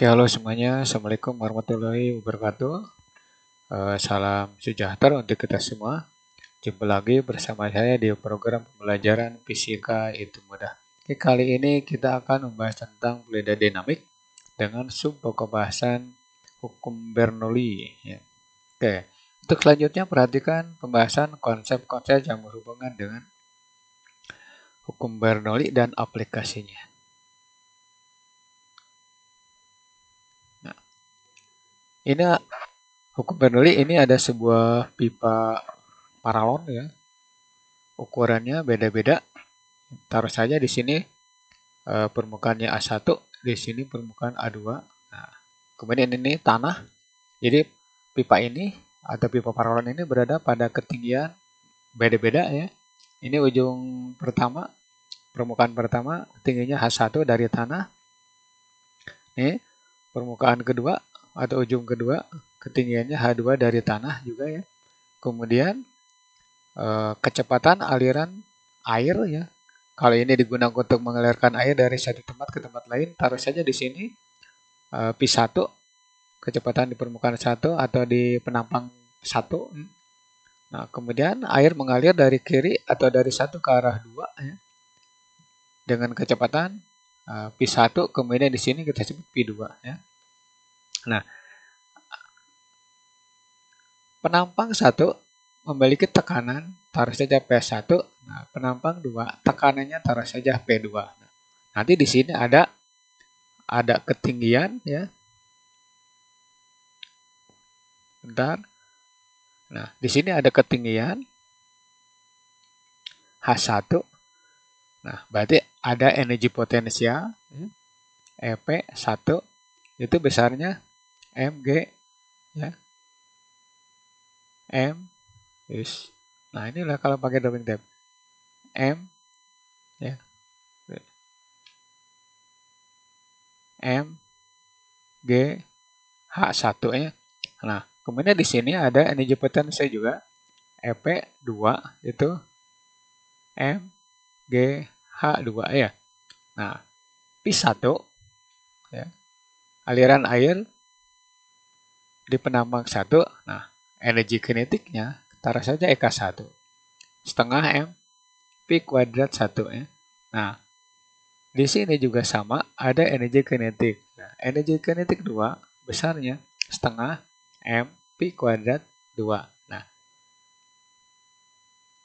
Oke, halo semuanya. Assalamualaikum warahmatullahi wabarakatuh. Salam sejahtera untuk kita semua. Jumpa lagi bersama saya di program pembelajaran fisika itu mudah. Oke, kali ini kita akan membahas tentang fluida dinamik dengan sub-pokok bahasan hukum Bernoulli. Ya. Oke, untuk selanjutnya perhatikan pembahasan konsep-konsep yang berhubungan dengan hukum Bernoulli dan aplikasinya. Nah, ini hukum Bernoulli ini ada sebuah pipa paralon ya. Ukurannya beda-beda. Taruh saja di sini permukaannya A1, di sini permukaan A2. Nah, kemudian ini tanah. Jadi pipa ini atau pipa paralon ini berada pada ketinggian beda-beda ya. Ini ujung pertama, permukaan pertama tingginya H1 dari tanah. Ini permukaan kedua atau ujung kedua ketinggiannya H2 dari tanah juga ya. Kemudian kecepatan aliran air ya. Kalau ini digunakan untuk mengalirkan air dari satu tempat ke tempat lain, taruh saja di sini P1, kecepatan di permukaan 1 atau di penampang 1. Nah, kemudian air mengalir dari kiri atau dari 1 ke arah 2 ya, dengan kecepatan P1, kemudian di sini kita sebut P2 ya. Nah, penampang 1 memiliki tekanan, taruh saja P1. Nah, penampang 2, tekanannya taruh saja P2. Nah, nanti di sini ada ketinggian ya. Bentar. Nah, di sini ada ketinggian H1. Nah, berarti ada energi potensial ya, EP1 itu besarnya mg ya. M is. Nah, inilah kalau pakai doping tab. M ya. M G H1 ya. Nah, kemudian di sini ada energi potensi juga. EP2 itu M G H2 ya. Nah, P1 ya. Aliran air di penambang 1. Nah, energi kinetiknya taruh saja EK1. Setengah M P kuadrat 1 ya. Nah, di sini juga sama ada energi kinetik. Nah, energi kinetik 2 besarnya setengah M P kuadrat 2. Nah,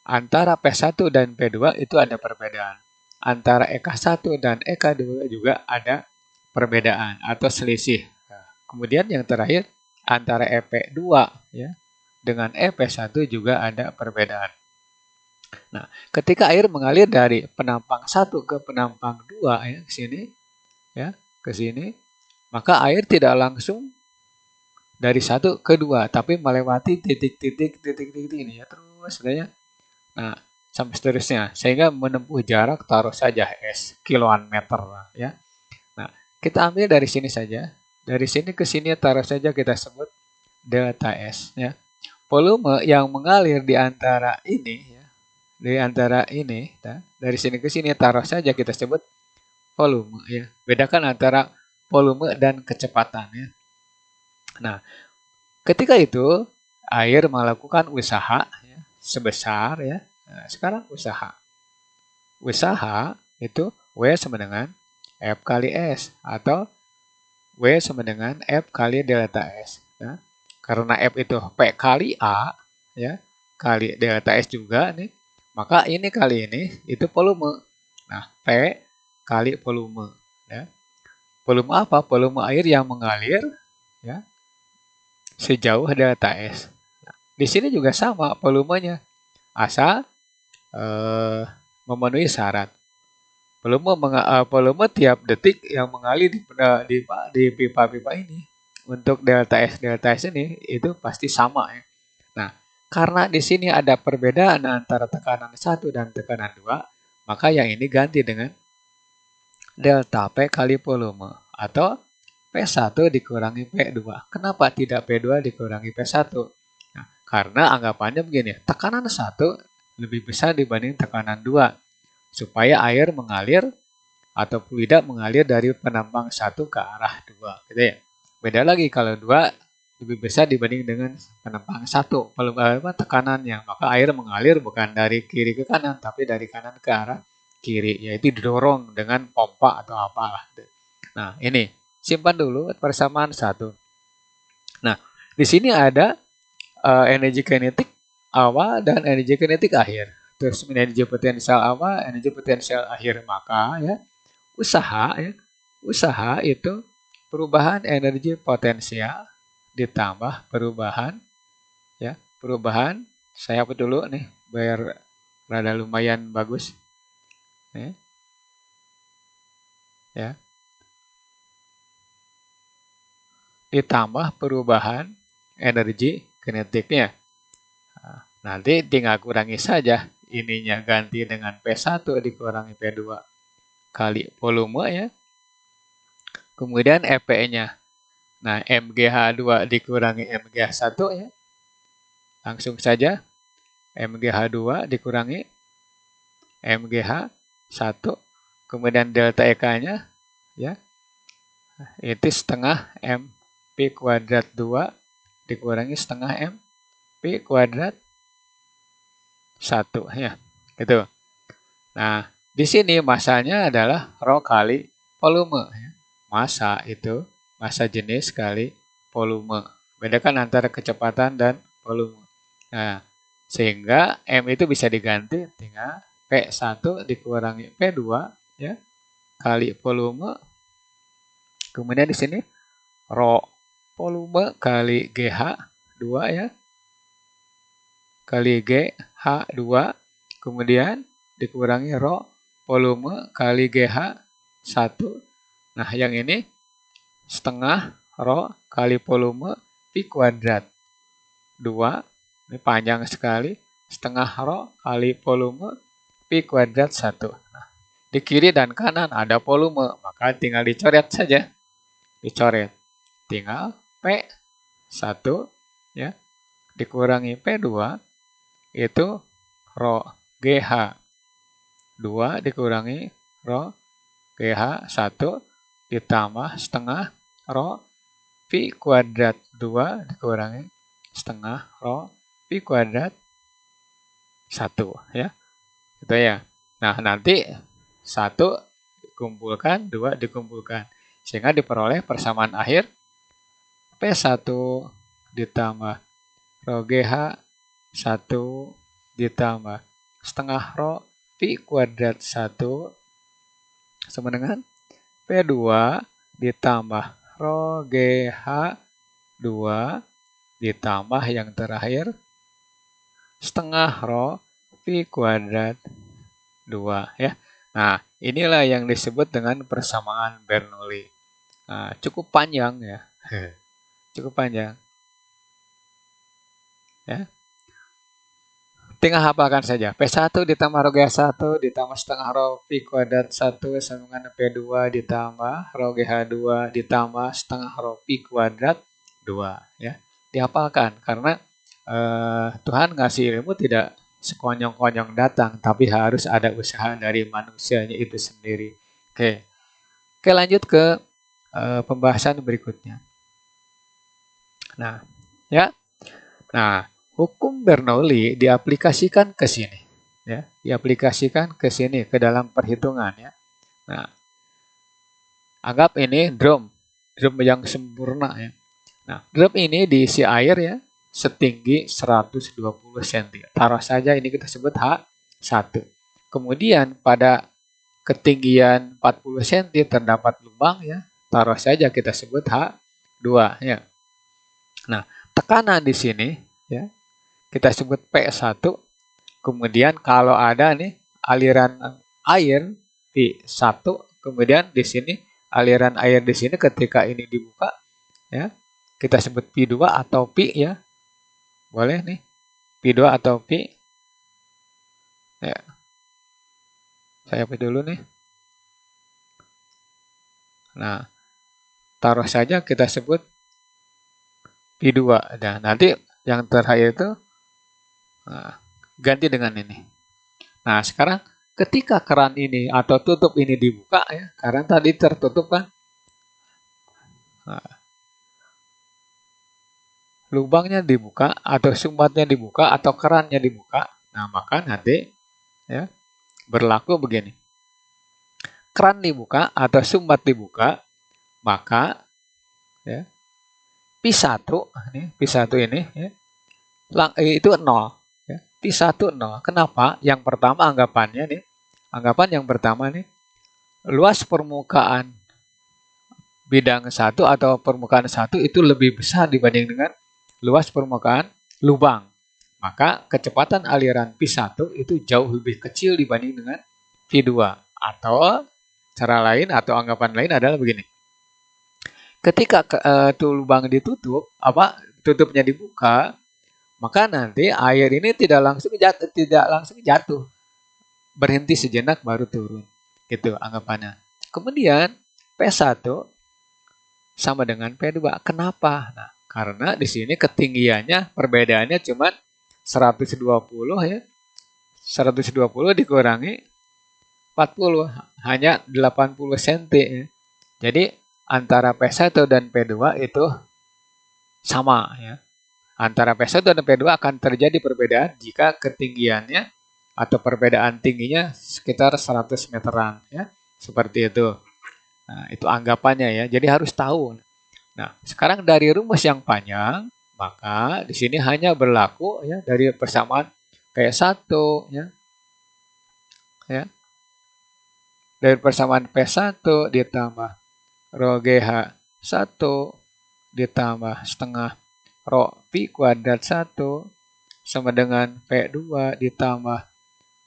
antara P1 dan P2 itu ada perbedaan. Antara EK1 dan EK2 juga ada perbedaan atau selisih. Nah, kemudian yang terakhir antara EP2 ya dengan EP1 juga ada perbedaan. Nah, ketika air mengalir dari penampang 1 ke penampang 2 ya ke sini ya, ke sini, maka air tidak langsung dari 1 ke 2 tapi melewati titik-titik ini ya terus sebenarnya. Nah, sampai seterusnya sehingga menempuh jarak taruh saja S kiloan meter ya. Nah, kita ambil dari sini saja. Dari sini ke sini taruh saja kita sebut delta S ya. Volume yang mengalir di antara ini ya, di antara ini ya, dari sini ke sini taruh saja kita sebut volume ya. Bedakan antara volume dan kecepatan ya. Nah, ketika itu air melakukan usaha ya, sebesar ya. Nah, sekarang usaha itu W sama dengan F kali S atau W sama dengan F kali delta S ya. Karena F itu P kali A ya, kali delta S juga nih, maka ini kali ini itu volume. Nah, P kali volume ya. Volume apa? Volume air yang mengalir ya sejauh delta S. Nah, di sini juga sama volumenya. Asal memenuhi syarat. Volume tiap detik yang mengalir di pipa-pipa ini untuk delta S ini itu pasti sama ya. Nah, karena di sini ada perbedaan antara tekanan 1 dan tekanan 2, maka yang ini ganti dengan delta P kali volume atau P1 dikurangi P2. Kenapa tidak P2 dikurangi P1? Nah, karena anggapannya begini, tekanan 1 lebih besar dibanding tekanan 2. Supaya air mengalir atau fluida mengalir dari penampang 1 ke arah 2, gitu ya. Beda lagi kalau 2 lebih besar dibanding dengan penampang 1, volume tekanannya, maka air mengalir bukan dari kiri ke kanan, tapi dari kanan ke arah kiri, yaitu didorong dengan pompa atau apalah. Nah, ini simpan dulu persamaan 1. Nah, di sini ada energi kinetik awal dan energi kinetik akhir. Terus energi potensial awal, energi potensial akhir. Maka ya, usaha itu perubahan energi potensial ditambah perubahan saya hapus dulu nih biar rada lumayan bagus ya, ditambah perubahan energi kinetiknya. Nanti tinggal kurangi saja, ininya ganti dengan P1 dikurangi P2 kali volume ya, kemudian EP-nya. Nah, MGH2 dikurangi MGH1 ya. Langsung saja MGH2 dikurangi MGH1. Kemudian delta EK-nya ya. Itu setengah MP kuadrat 2 dikurangi setengah MP kuadrat 1 ya. Gitu. Nah, di sini masanya adalah rho kali volume ya. Massa itu massa jenis kali volume. Bedakan antara kecepatan dan volume. Nah, sehingga M itu bisa diganti tinggal P1 dikurangi P2 ya kali volume. Kemudian di sini rho volume kali GH2 ya. Kali GH2 kemudian dikurangi rho volume kali GH1. Nah, yang ini setengah rho kali volume Pi kuadrat 2, ini panjang sekali, setengah rho kali volume Pi kuadrat 1. Nah, di kiri dan kanan ada volume, maka tinggal dicoret saja. Dicoret. Tinggal P1 ya, dikurangi P2, itu rho GH2 dikurangi rho GH1 ditambah setengah rho Pi kuadrat 2 dikurangi setengah rho Pi kuadrat 1 ya. Itu ya. Nah, nanti 1 dikumpulkan, 2 dikumpulkan. Sehingga diperoleh persamaan akhir P1 ditambah rho GH1 ditambah setengah rho Pi kuadrat 1 sama dengan P2 ditambah rho GH2 ditambah yang terakhir setengah rho Pi kuadrat 2 ya. Nah, inilah yang disebut dengan persamaan Bernoulli. Nah, cukup panjang ya. Cukup panjang. Ya. Tinggal hafalkan saja. P1 ditambah rho GH1 ditambah setengah rho Pi kuadrat 1 sama dengan P2 ditambah rho GH2 ditambah setengah rho Pi kuadrat 2 ya. Dihafalkan karena Tuhan ngasih ilmu tidak sekonyong-konyong datang, tapi harus ada usaha dari manusianya itu sendiri. Oke, lanjut ke pembahasan berikutnya. Nah, ya. Nah, hukum Bernoulli diaplikasikan ke sini, ya, diaplikasikan ke sini ke dalam perhitungan, ya. Nah, anggap ini drum yang sempurna, ya. Nah, drum ini diisi air ya, setinggi 120 cm. Taruh saja ini kita sebut H1. Kemudian pada ketinggian 40 cm terdapat lubang ya, taruh saja kita sebut H2 ya. Nah, tekanan di sini ya kita sebut P1. Kemudian kalau ada nih aliran air P1, kemudian di sini aliran air di sini ketika ini dibuka ya, kita sebut P2 atau P ya. Boleh nih. P2 atau P. Ya. Saya hapus dulu nih. Nah, taruh saja kita sebut P2. Nah, nanti yang terakhir itu ganti dengan ini. Nah, sekarang ketika keran ini atau tutup ini dibuka ya, karena tadi tertutup kan, nah, lubangnya dibuka atau sumbatnya dibuka atau kerannya dibuka, nah maka nanti ya berlaku begini. Keran dibuka atau sumbat dibuka, maka ya P1 ini ya, itu 0 ya. P1 0. Kenapa? Yang pertama anggapan yang pertama nih, luas permukaan bidang 1 atau permukaan 1 itu lebih besar dibanding dengan luas permukaan lubang. Maka kecepatan aliran P1 itu jauh lebih kecil dibanding dengan V2. Atau cara lain atau anggapan lain adalah begini. Ketika tuh lubang ditutup, tutupnya dibuka, maka nanti air ini tidak langsung jatuh. Berhenti sejenak baru turun. Gitu anggapannya. Kemudian P1 sama dengan P2. Kenapa? Nah, karena di sini ketinggiannya perbedaannya cuma 120 ya. 120 dikurangi 40 hanya 80 cm ya. Jadi antara P1 dan P2 itu sama ya. Antara P1 dan P2 akan terjadi perbedaan jika ketinggiannya atau perbedaan tingginya sekitar 100 meteran ya. Seperti itu. Nah, itu anggapannya ya. Jadi harus tahu. Nah, sekarang dari rumus yang panjang, maka di sini hanya berlaku ya dari persamaan P1 ya. Ya. Dari persamaan P1 ditambah Rho GH 1 ditambah setengah Rho Pi kuadrat 1 sama dengan P2 ditambah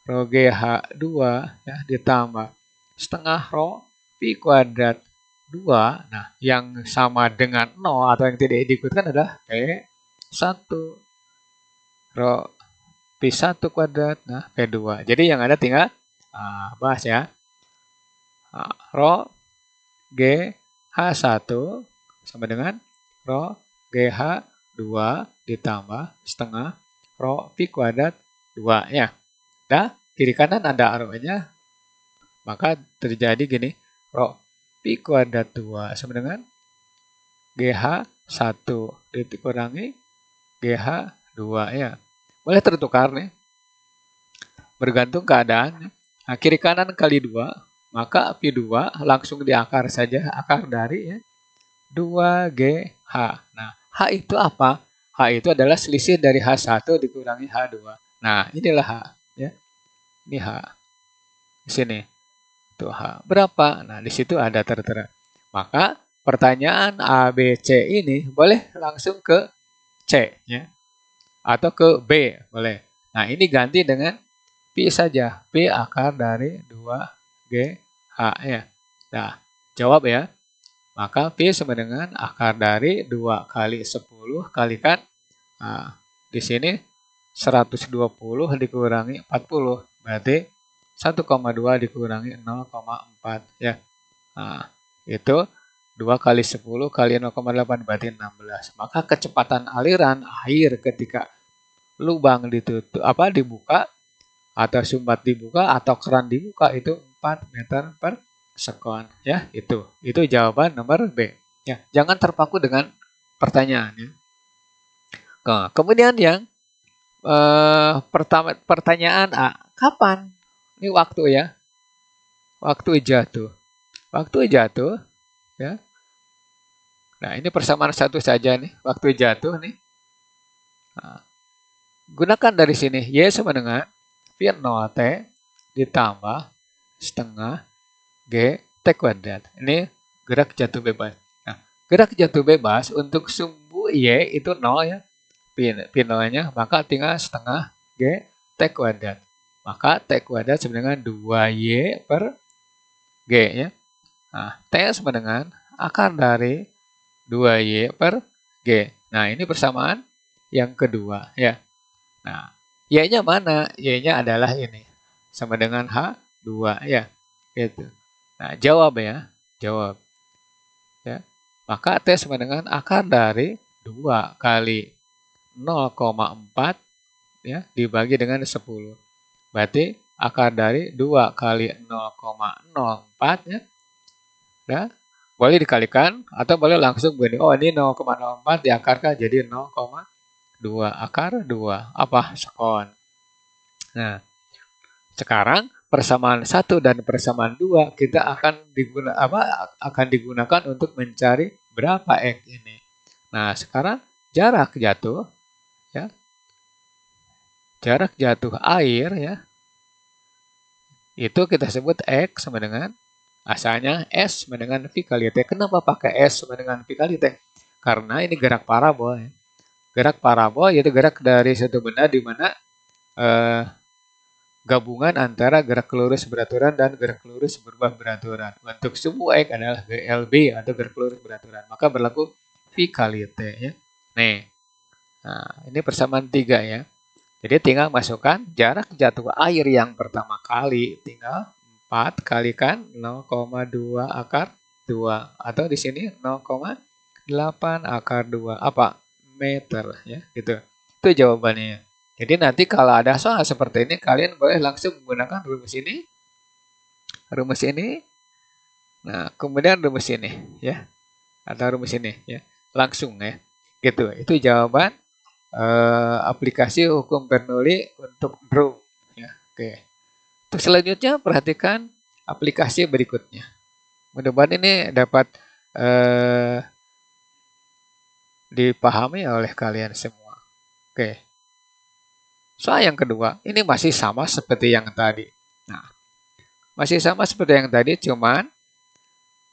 Rho GH 2 ya, ditambah setengah Rho Pi kuadrat 2. Nah, yang sama dengan 0 atau yang tidak diikutkan adalah P1 Rho Pi1 kuadrat, nah P2. Jadi yang ada tinggal bahas ya. Rho GH1 sama dengan Rho GH2 ditambah setengah Rho Pi kuadrat 2 ya. Nah, kiri kanan ada Rho-nya, maka terjadi gini, Rho Pi kuadrat 2 sama dengan GH1 dikurangi GH2 ya. Boleh tertukar nih, bergantung keadaan. Nah, kiri kanan kali 2, maka Pi2 langsung diakar saja, akar dari ya, 2GH. Nah, H itu apa? H itu adalah selisih dari H1 dikurangi H2. Nah, inilah H. Ya. Ini H. Di sini. Tuh H. Berapa? Nah, di situ ada tertera. Maka, pertanyaan A, B, C ini boleh langsung ke C. Ya. Atau ke B. Boleh. Nah, ini ganti dengan Pi saja. Pi akar dari 2GH. Ya. Nah, jawab ya. Maka Pi sama dengan akar dari 2 kali 10 kalikan. Nah, di sini 120 dikurangi 40. Berarti 1,2 dikurangi 0,4. Ya. Nah, itu 2 kali 10 kali 0,8 berarti 16. Maka kecepatan aliran air ketika lubang dibuka atau sumbat dibuka atau keran dibuka itu 4 meter per sekon ya. Itu jawaban nomor B ya. Jangan terpaku dengan pertanyaannya. Nah, kemudian yang pertanyaan A, kapan? Ini waktu ya. Waktu jatuh ya. Nah, ini persamaan satu saja nih, waktu jatuh nih. Nah, gunakan dari sini Y sama dengan V0T ditambah setengah G T kuadrat. Ini gerak jatuh bebas. Nah, gerak jatuh bebas untuk sumbu Y itu 0 ya. P0-nya, maka tinggal setengah G T kuadrat. Maka T kuadrat sama dengan 2Y per G ya. Nah, T sama dengan akar dari 2Y per G. Nah, ini persamaan yang kedua ya. Nah, Y-nya mana? Y-nya adalah ini. Sama dengan H2 ya. Gitu. Nah, jawab ya. Jawab. Ya. Maka T sama dengan akar dari 2 kali 0,4 ya dibagi dengan 10. Berarti akar dari 2 kali 0,04 ya. Ya. Boleh dikalikan atau boleh langsung begini. Oh, ini 0,04 diakarkan jadi 0,2 akar 2. Apa? Sekon. Nah, sekarang persamaan 1 dan persamaan 2 kita akan digunakan untuk mencari berapa X ini. Nah, sekarang jarak jatuh ya. Jarak jatuh air ya. Itu kita sebut X sama dengan asalnya S sama dengan V kali T. Kenapa pakai S sama dengan V kali T? Karena ini gerak parabol ya. Gerak parabol yaitu gerak dari satu benda di mana gabungan antara gerak lurus beraturan dan gerak lurus berubah beraturan. Untuk semua X adalah GLB atau gerak lurus beraturan. Maka berlaku V kali T ya. Nih. Nah, ini persamaan 3 ya. Jadi tinggal masukkan jarak jatuh air yang pertama kali. Tinggal 4 kalikan 0,2 akar 2. Atau di sini 0,8 akar 2. Apa? Meter ya. Gitu. Itu jawabannya. Jadi nanti kalau ada soal seperti ini, kalian boleh langsung menggunakan rumus ini. Rumus ini. Nah, kemudian rumus ini. Ya. Atau rumus ini. Ya. Langsung ya. Gitu. Itu jawaban aplikasi hukum Bernoulli untuk draw ya. Oke. Untuk selanjutnya perhatikan aplikasi berikutnya. Mudah-mudahan ini dapat dipahami oleh kalian semua. Oke. Soal yang kedua, ini masih sama seperti yang tadi. Nah, masih sama seperti yang tadi, cuman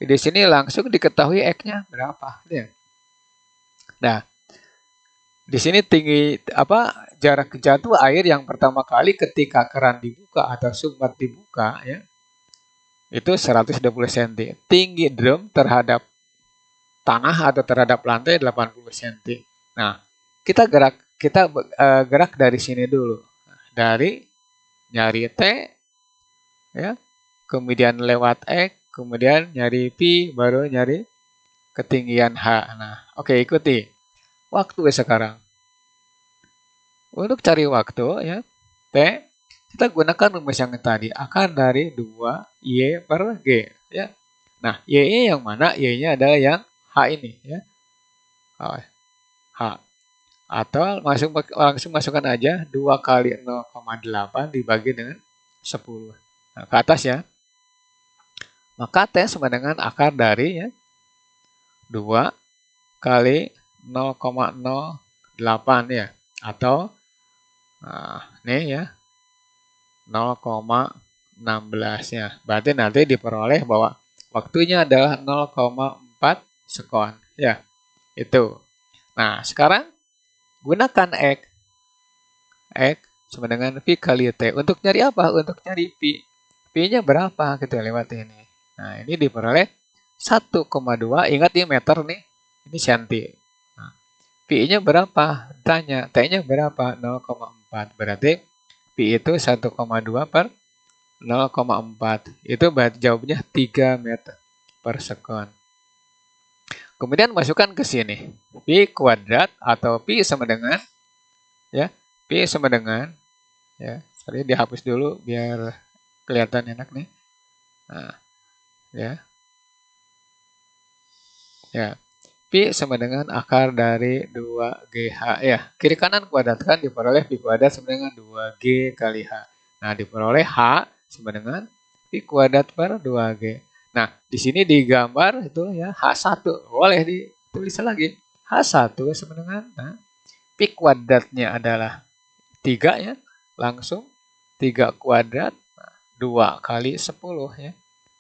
di sini langsung diketahui X-nya berapa. Nah, di sini tinggi jarak jatuh air yang pertama kali ketika keran dibuka atau sumbat dibuka ya. Itu 120 cm. Tinggi drum terhadap tanah atau terhadap lantai 80 cm. Nah, kita gerak dari sini dulu. Dari nyari T ya. Kemudian lewat X, kemudian nyari P, baru nyari ketinggian H. Nah, oke, ikuti. Waktu sekarang. Untuk cari waktu ya, T, kita gunakan rumus yang tadi, akar dari 2Y per G. Ya. Nah, Y-nya yang mana? Y-nya adalah yang H ini. Ya. H. Atau langsung masukkan aja 2 kali 0,8 dibagi dengan 10. Nah, ke atas ya. Maka T sama dengan akar dari ya, 2 kali 0,08 ya. Atau ini ya 0,16 ya. Berarti nanti diperoleh bahwa waktunya adalah 0,4 sekon ya. Itu. Nah, sekarang gunakan X sama dengan V kali T. Untuk nyari apa? Untuk nyari P. P-nya berapa? Kita lewat ini. Nah, ini diperoleh 1,2. Ingat ini meter nih. Ini senti. Nah, P-nya berapa? Tanya. T-nya berapa? 0,4. Berarti P itu 1,2 per 0,4. Itu berarti jawabnya 3 meter per sekon. Kemudian masukkan ke sini. Pi kuadrat atau Pi sama dengan ya, Pi sama dengan ya, sorry dihapus dulu biar kelihatan enak nih. Nah, ya. Ya. Pi sama dengan akar dari 2GH ya. Kiri kanan kuadratkan diperoleh Pi kuadrat sama dengan 2G kali H. Nah, diperoleh H sama dengan Pi kuadrat per 2G. Nah, di sini digambar itu ya H1. Boleh ditulis lagi. H1 sama dengan Pi kuadratnya adalah 3 ya. Langsung 3 kuadrat 2 kali 10 ya.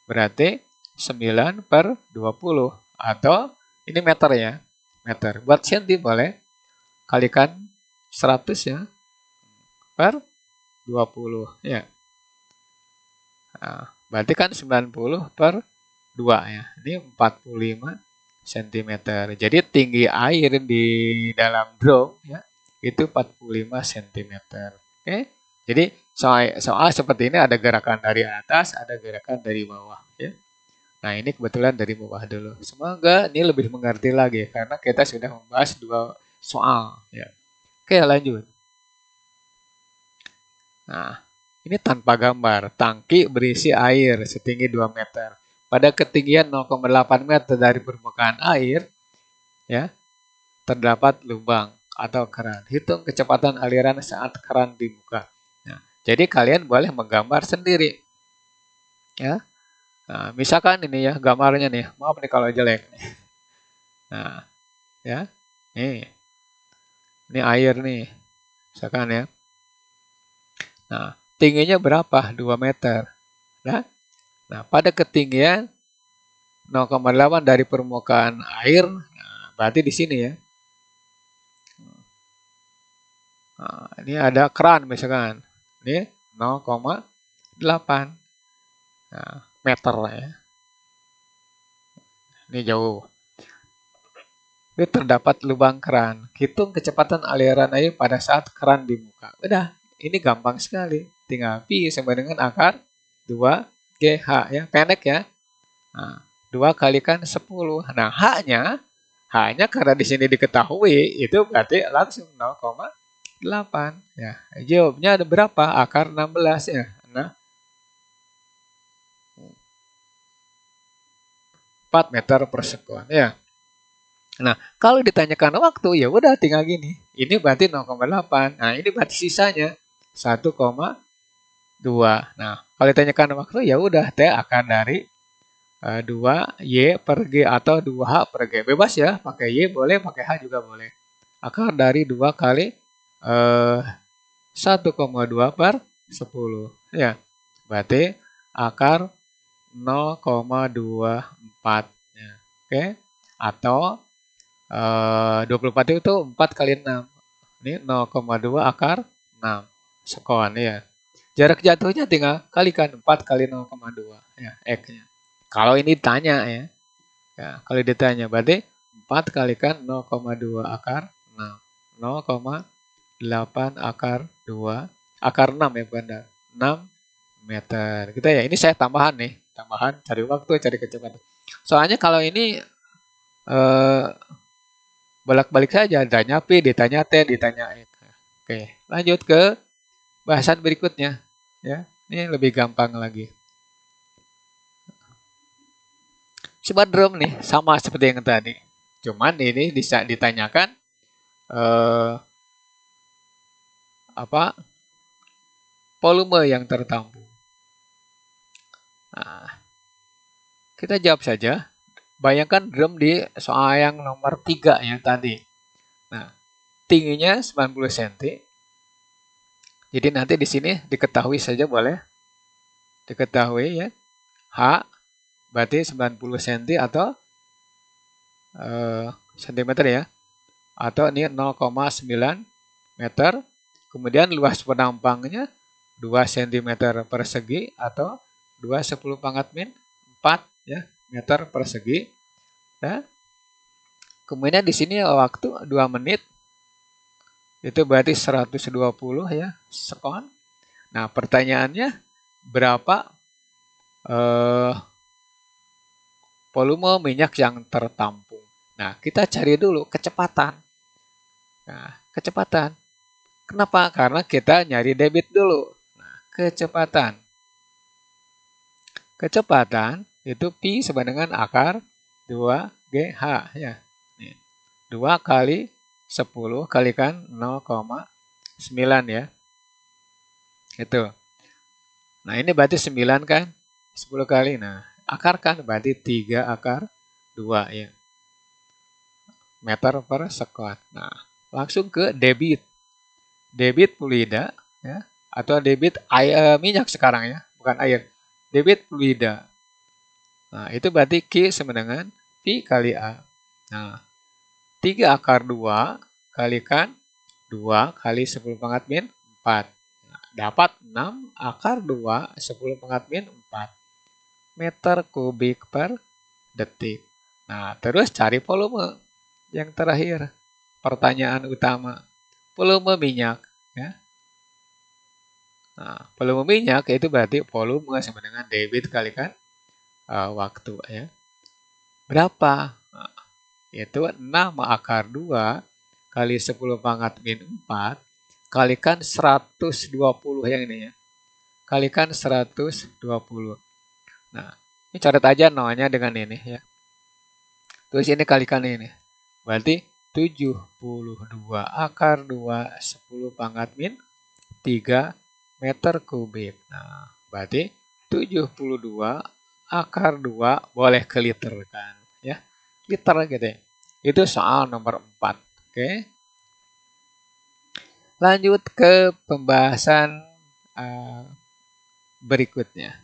Berarti 9 per 20 atau ini meter ya. Meter. Buat senti boleh kalikan 100 ya per 20 ya. Nah, berarti kan 90 per 2 ya. Ini 45 cm. Jadi tinggi air di dalam drum ya itu 45 cm. Oke. Jadi soal seperti ini ada gerakan dari atas, ada gerakan dari bawah ya. Nah, ini kebetulan dari bawah dulu. Semoga ini lebih mengerti lagi karena kita sudah membahas 2 soal ya. Oke, lanjut. Nah, Ini tanpa gambar. Tangki berisi air setinggi 2 meter. Pada ketinggian 0,8 meter dari permukaan air, ya, terdapat lubang atau keran. Hitung kecepatan aliran saat keran dibuka. Nah, jadi kalian boleh menggambar sendiri. Ya. Nah, misalkan ini ya gambarnya nih. Maaf nih kalau jelek. Nah, ya. Nih. Ini air nih. Misalkan ya. Nah, tingginya berapa? 2 meter. Nah, pada ketinggian 0,8 dari permukaan air, nah, berarti di sini ya. Nah, ini ada keran misalkan. Ini 0,8 meter lah ya. Ini jauh. Ini terdapat lubang keran. Hitung kecepatan aliran air pada saat keran dibuka. Udah, ini gampang sekali. Tinggal pi sama dengan akar 2GH ya. Pendek ya. Nah, 2 kalikan 10. Nah, H-nya karena di sini diketahui, itu berarti langsung 0,8 ya. Jawabnya ada berapa? Akar 16 ya. Nah, 4 meter per sekon ya. Nah, kalau ditanyakan waktu ya udah tinggal gini. Ini berarti 0,8. Nah, ini berarti sisanya 1,2. Nah, kalau ditanyakan waktu ya udah T akar dari 2Y per G atau 2H per G. Bebas ya, pakai Y boleh, pakai H juga boleh. Akar dari 2 kali 1,2 per 10. Ya, berarti akar 0,24. Ya, oke. Atau 24 itu 4 kali 6. Ini 0,2 akar 6 sekon ya. Jarak jatuhnya tinggal kalikan 4 kali 0,2 ya, X-nya. Kalau ini ditanya ya. Ya, kalau ditanya berarti 4 kalikan 0,2 akar 6. 0,8 akar 2 akar 6 ya benar. 6 meter. Kita ya, ini saya tambahan nih. Tambahan cari waktu, cari kecepatan. Soalnya kalau ini bolak-balik saja, ditanya P, ditanya T, ditanya X. Oke, lanjut ke bahasan berikutnya. Ya, ini lebih gampang lagi. Coba drum nih, sama seperti yang tadi. Cuman ini bisa ditanyakan volume yang tertampung. Nah, kita jawab saja. Bayangkan drum di soal yang nomor 3 yang tadi. Nah, tingginya 90 cm. Jadi nanti di sini diketahui saja boleh. Diketahui ya. H berarti 90 cm atau cm ya. Atau ini 0,9 meter. Kemudian luas penampangnya 2 cm persegi atau 2/10⁻⁴ ya, meter persegi. Ya. Kemudian di sini waktu 2 menit. Itu berarti 120 ya, sekon. Nah, pertanyaannya berapa volume minyak yang tertampung. Nah, kita cari dulu kecepatan. Nah, kecepatan. Kenapa? Karena kita nyari debit dulu. Nah, kecepatan. Kecepatan itu pi sama dengan akar 2GH ya. 2 kali 10 kalikan 0,9 ya. Itu. Nah, ini berarti 9 kan? 10 kali. Nah, akar kan berarti 3 akar 2 ya. Meter per sekon. Nah, langsung ke debit. Debit fluida ya, atau debit air, minyak sekarang ya, bukan air. Debit fluida. Nah, itu berarti Q sama dengan Pi kali A. Nah, 3 akar 2 kalikan 2 kali 10⁻⁴. Nah, dapat 6 akar 2 10⁻⁴ meter kubik per detik. Nah, terus cari volume. Yang terakhir, pertanyaan utama. Volume minyak. Ya. Nah, volume minyak itu berarti volume sama dengan debit kalikan waktu. Ya. Berapa? Nah, itu 6 akar 2 kali 10⁻⁴ kalikan 120 yang ini ya. kalikan 120. Nah, ini catat aja nolnya dengan ini ya. Terus ini kalikan ini. Berarti 72 akar 2 10 pangkat min 3 meter kubik. Nah, berarti 72 akar 2 boleh ke liter kan ya. Liter gitu ya. Itu soal nomor 4. Oke. Lanjut ke pembahasan berikutnya.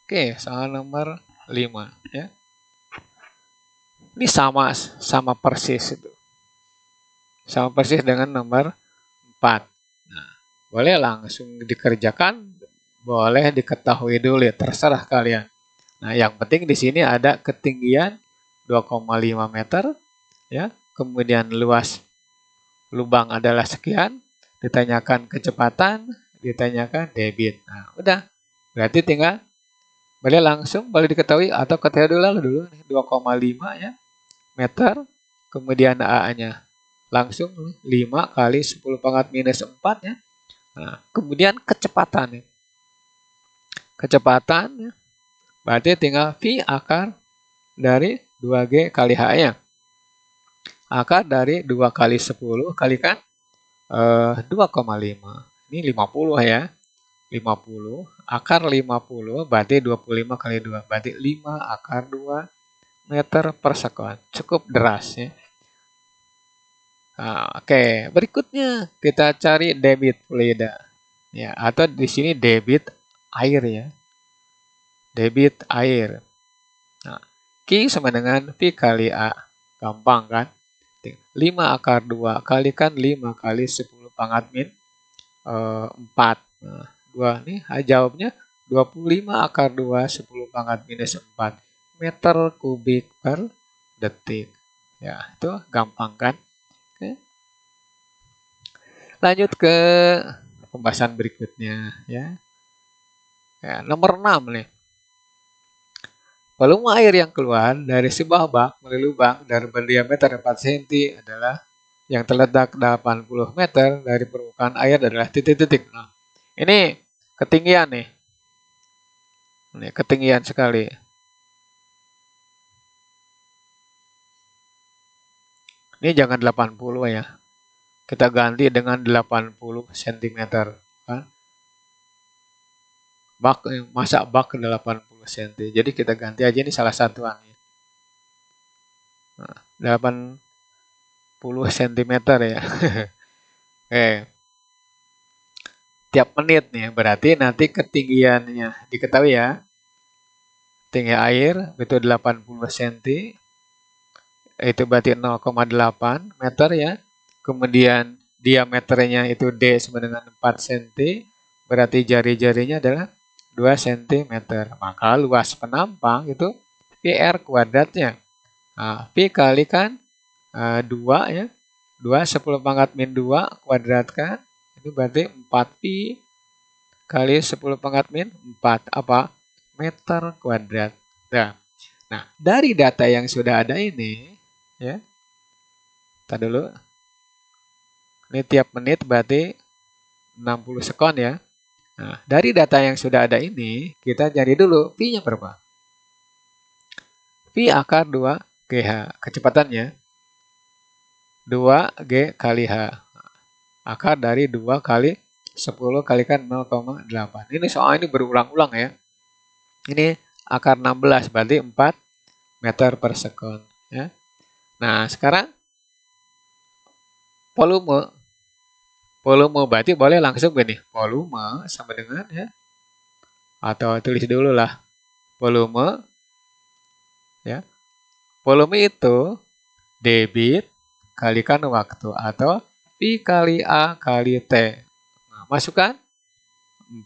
Oke, soal nomor 5 ya. Ini sama persis itu. Sama persis dengan nomor 4. Nah, boleh langsung dikerjakan, boleh diketahui dulu ya, terserah kalian. Nah, yang penting di sini ada ketinggian 2,5 meter ya. Kemudian luas lubang adalah sekian, ditanyakan kecepatan, ditanyakan debit. Nah, udah. Berarti tinggal boleh langsung, boleh diketahui atau ketahui dulu 2,5 ya meter, kemudian A-nya langsung 5 kali 10 pangkat minus 4 ya. Nah, kemudian kecepatan ya. Kecepatan ya, berarti tinggal V akar dari 2G kali H-nya. Akar dari 2 kali 10 kalikan 2,5. Ini 50 ya. 50. Akar 50 berarti 25 kali 2. Berarti 5 akar 2 meter per sekon. Cukup deras ya. Nah, oke, berikutnya kita cari debit fluida. Ya, atau di sini debit air ya. Debit air. Nah, Q sama dengan V kali A. Gampang kan? 5 akar 2 kalikan 5 kali 10 pangkat min 4. Nah, 2 nih jawabnya 25 akar 2 10 pangkat minus 4 meter kubik per detik. Ya, itu gampang kan? Oke. Lanjut ke pembahasan berikutnya ya. Ya, nomor 6 nih. Volume air yang keluar dari sebuah bak melalui lubang dari berdiameter 4 cm adalah yang terletak 80 meter dari permukaan air adalah titik-titik. Nah, ini ketinggian nih. Ini ketinggian sekali. Ini jangan 80 ya. Kita ganti dengan 80 cm. Kan? Bak, masa bak 80 cm. Jadi kita ganti aja ini salah satuan. Nah, 80 cm ya. Tiap menit nih, berarti nanti ketinggiannya diketahui ya. Tinggi air itu 80 cm. Itu berarti 0,8 meter ya. Kemudian diameternya itu D sama dengan 4 cm. Berarti jari-jarinya adalah 2 cm. Maka luas penampang itu PR kuadratnya. Nah, Pi kalikan 2 ya. 2 10 pangkat min 2 kuadratkan. Itu berarti 4Pi kali 10 pangkat min 4. Apa? Meter kuadrat. Nah, dari data yang sudah ada ini, ya, kita dulu. Ini tiap menit berarti 60 sekon ya. Nah, dari data yang sudah ada ini, kita cari dulu Pi-nya berapa. Pi akar 2 GH. Kecepatannya 2G kali H. Akar dari 2 kali 10 kalikan 0,8. Ini soal ini berulang-ulang ya. Ini akar 16 berarti 4 meter per sekon. Ya. Nah, sekarang volume. Volume berarti boleh langsung gini. Volume sama dengan ya. Atau tulis dulu lah. Volume. Ya. Volume itu debit kalikan waktu atau Pi kali A kali T. Nah, masukkan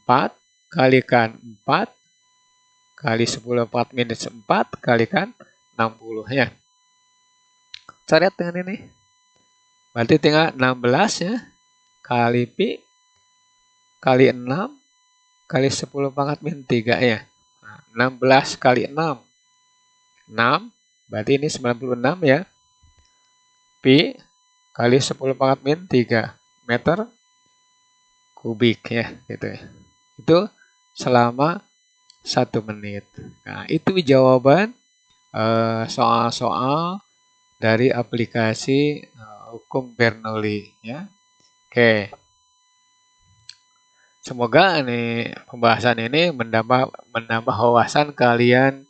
4 kalikan 4 kali 10 4 minus 4 kalikan 60 ya. Coret dengan ini. Berarti tinggal 16 ya. Kali Pi kali 6 kali 10 pangkat min 3 ya. Nah, 16 kali 6. 6 berarti ini 96 ya. Pi kali 10 pangkat min 3 meter kubik ya gitu ya. itu selama 1 menit. Nah, itu jawaban soal-soal dari aplikasi hukum Bernoulli ya. Oke. Semoga nih pembahasan ini menambah wawasan kalian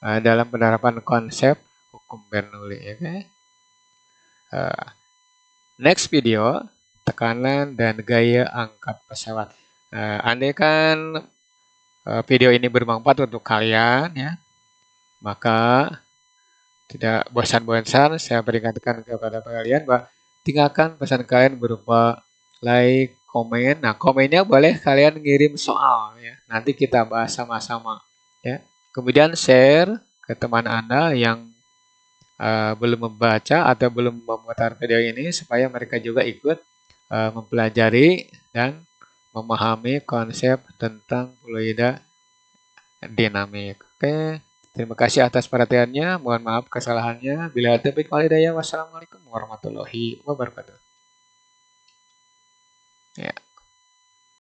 dalam penerapan konsep hukum Bernoulli ya. Okay? Next video, tekanan dan gaya angkat pesawat. Andai kan video ini bermanfaat untuk kalian ya, maka tidak bosan-bosan saya peringatkan kepada kalian bahwa tinggalkan pesan kalian berupa like, komen. Nah, komennya boleh kalian ngirim soal ya. Nanti kita bahas sama-sama ya. Kemudian share ke teman Anda yang belum membaca atau belum memutar video ini supaya mereka juga ikut mempelajari dan memahami konsep tentang fluida dinamik. Oke. Terima kasih atas perhatiannya. Mohon maaf kesalahannya. Bila ada taufiq wal hidayah. Wassalamualaikum warahmatullahi wabarakatuh. Ya.